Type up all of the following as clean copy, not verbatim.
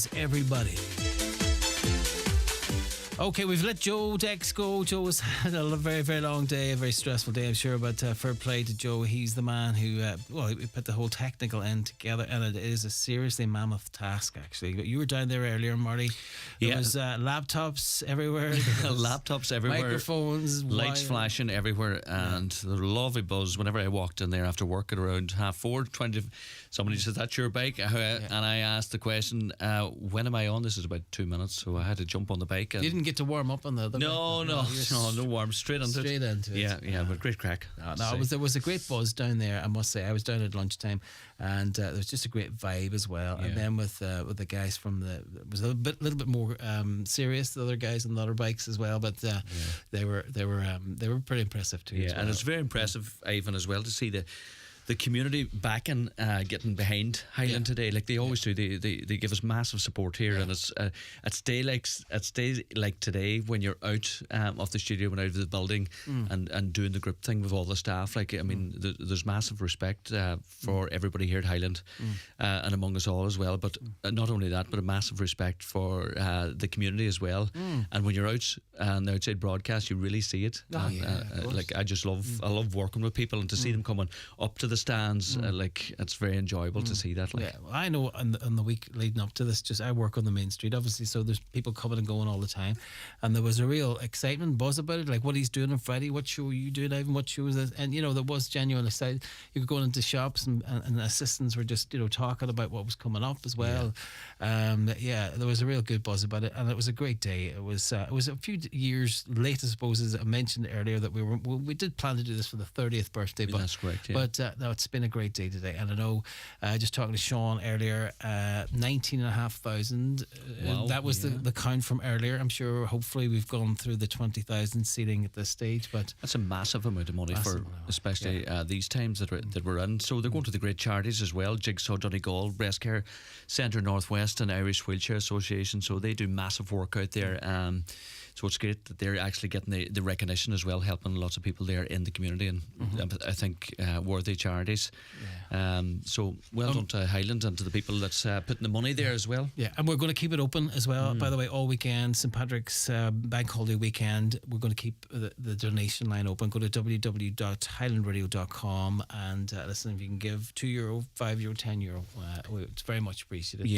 is everybody. Okay, we've let Joe Dex go. Joe has had a very, very long day, a very stressful day, I'm sure, but fair play to Joe. He's the man who, he put the whole technical end together, and it is a seriously mammoth task, actually. But you were down there earlier, Marty. There was laptops everywhere. Laptops everywhere. Microphones. Lights flashing everywhere, and the lovely buzz. Whenever I walked in there after work at around 4:20, somebody said, "That's your bike?" And I asked the question, when am I on? This is about 2 minutes, so I had to jump on the bike. And you didn't get to warm up on the other No warm. Straight into it. Yeah, but great crack. There was a great buzz down there, I must say. I was down at lunchtime, and there was just a great vibe as well. And then with the guys from it was a little bit more serious, the other guys on the other bikes as well, but they were pretty impressive too. Yeah, and it's very impressive, Ivan, as well, to see the community backing, getting behind Highland today, like they always do. They give us massive support here, and it's days like today when you're out of the studio and out of the building and doing the group thing with all the staff. Like, I mean, there's massive respect for everybody here at Highland and among us all as well. But not only that, but a massive respect for the community as well. And when you're out on the outside broadcast, you really see it. Like, I love working with people, and to see them coming up to the stands, like, it's very enjoyable to see that. Like. Yeah, well, I know on the week leading up to this, just I work on the main street, obviously, so there's people coming and going all the time, and there was a real excitement, buzz about it, like what he's doing on Friday, what show are you doing, Ivan, what show is this? And there was genuine excitement. You could go into shops and assistants were just talking about what was coming up as well. There was a real good buzz about it, and it was a great day. It was a few years late, I suppose, as I mentioned earlier, that we did plan to do this for the 30th birthday, but that's correct, but no, it's been a great day today. And I know, just talking to Sean earlier, 19,500. Wow, that was the count from earlier. I'm sure, hopefully, we've gone through the 20,000 seating at this stage. But that's a massive amount of money especially these times that we're in. So they're going to the great charities as well: Jigsaw Donegal, Breast Care Centre Northwest, and Irish Wheelchair Association. So they do massive work out there. So it's great that they're actually getting the recognition as well, helping lots of people there in the community, and I think worthy charities. So well done to Highland and to the people that's putting the money there as well. Yeah, and we're going to keep it open as well, by the way, all weekend. St. Patrick's Bank Holiday weekend, we're going to keep the donation line open. Go to www.highlandradio.com and listen, if you can give €2, €5, €10, it's very much appreciated.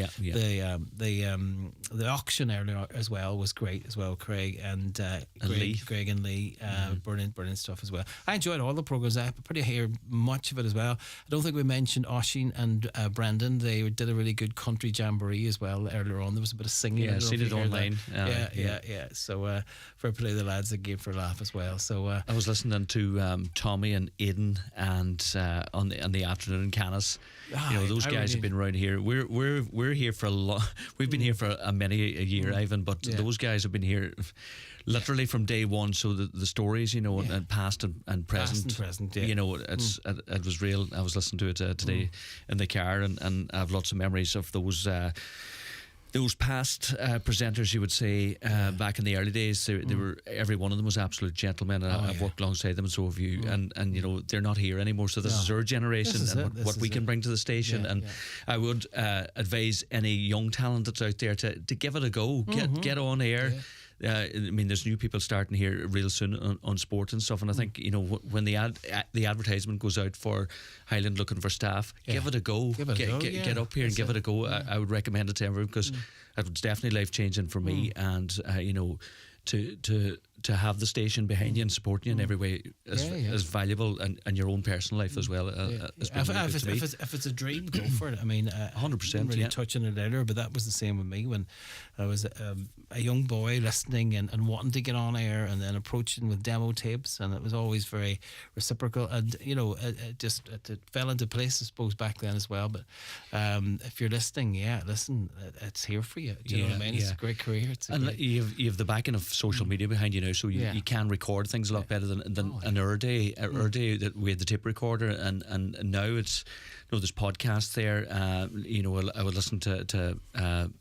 The auction earlier as well was great as well, Craig and Greg and Lee, brilliant stuff as well. I enjoyed all the programs. I pretty hear much of it as well. I don't think we mentioned Oshin and Brendan. They did a really good country jamboree as well earlier on. There was a bit of singing. Yeah, seen it online. So fair play the lads that gave for a laugh as well. So I was listening to Tommy and Aidan and on the afternoon in Canis. Those guys have been around here. We're here for a lot. We've been here for many a year, Ivan. But those guys have been here literally from day one. So the stories, and past and present. It was real. I was listening to it today in the car, and I have lots of memories of those past presenters, you would say, back in the early days. They were, every one of them was absolute gentlemen, and I've worked alongside them, and so have you. And they're not here anymore, so this is our generation and what we can bring to the station. I would advise any young talent that's out there to give it a go. Get on air. I mean, there's new people starting here real soon on sport and stuff, and I think when the advertisement goes out for Highland looking for staff, give it a go. Get up here and give it a go. I would recommend it to everyone, because it was definitely life changing for me, and to have the station behind you and supporting you in every way is valuable, and your own personal life as well. If it's a dream, go for it. I mean, 100%. Really touching it earlier, but that was the same with me when I was a young boy listening and wanting to get on air, and then approaching with demo tapes, and it was always very reciprocal, and it fell into place, I suppose, back then as well. But if you're listening, listen, it's here for you. Do you know what I mean? It's a great career. You have the backing of social media behind you now, so you can record things a lot better than in our day. Our day, that we had the tape recorder, and now it's there's podcasts there. I would listen to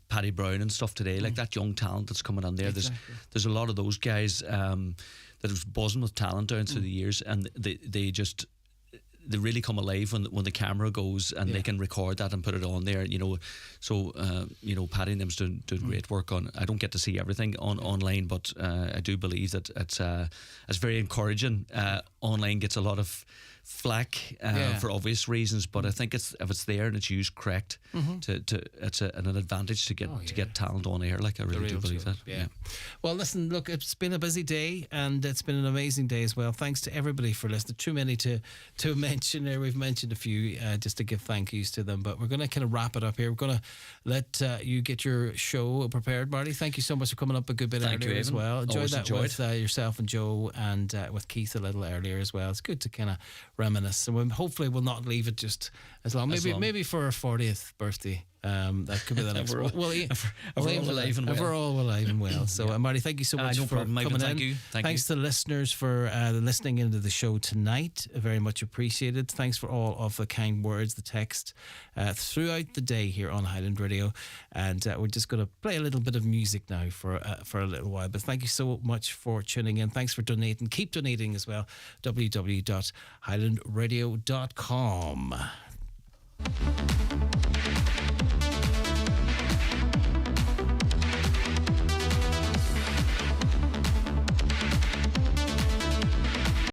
Paddy Brown and stuff today, like that young talent that's coming on there. Exactly. There's a lot of those guys that was buzzing with talent down through the years, and they just they really come alive when the camera goes, and they can record that and put it on there. So Paddy and them's doing great work on. I don't get to see everything online, but I do believe that it's very encouraging. Online gets a lot of flack for obvious reasons, but I think if it's there and it's used correct, it's an advantage to get talent on air. Like, I really do believe that. Yeah. Well, listen, look, it's been a busy day, and it's been an amazing day as well. Thanks to everybody for listening. Too many to mention there. We've mentioned a few just to give thank yous to them, but we're going to kind of wrap it up here. We're going to let you get your show prepared, Marty. Thank you so much for coming up a good bit earlier as well. Enjoyed with yourself and Joe, and with Keith a little earlier as well. It's good to kind of reminisce, and hopefully we'll not leave it just as long. Maybe for our 40th birthday. That could be the next one. If we're all alive and well. So, Marty, thank you so much for coming in. Thanks to the listeners for listening into the show tonight. Very much appreciated. Thanks for all of the kind words, the text throughout the day here on Highland Radio. And we're just going to play a little bit of music now for a little while. But thank you so much for tuning in. Thanks for donating. Keep donating as well. www.highlandradio.com.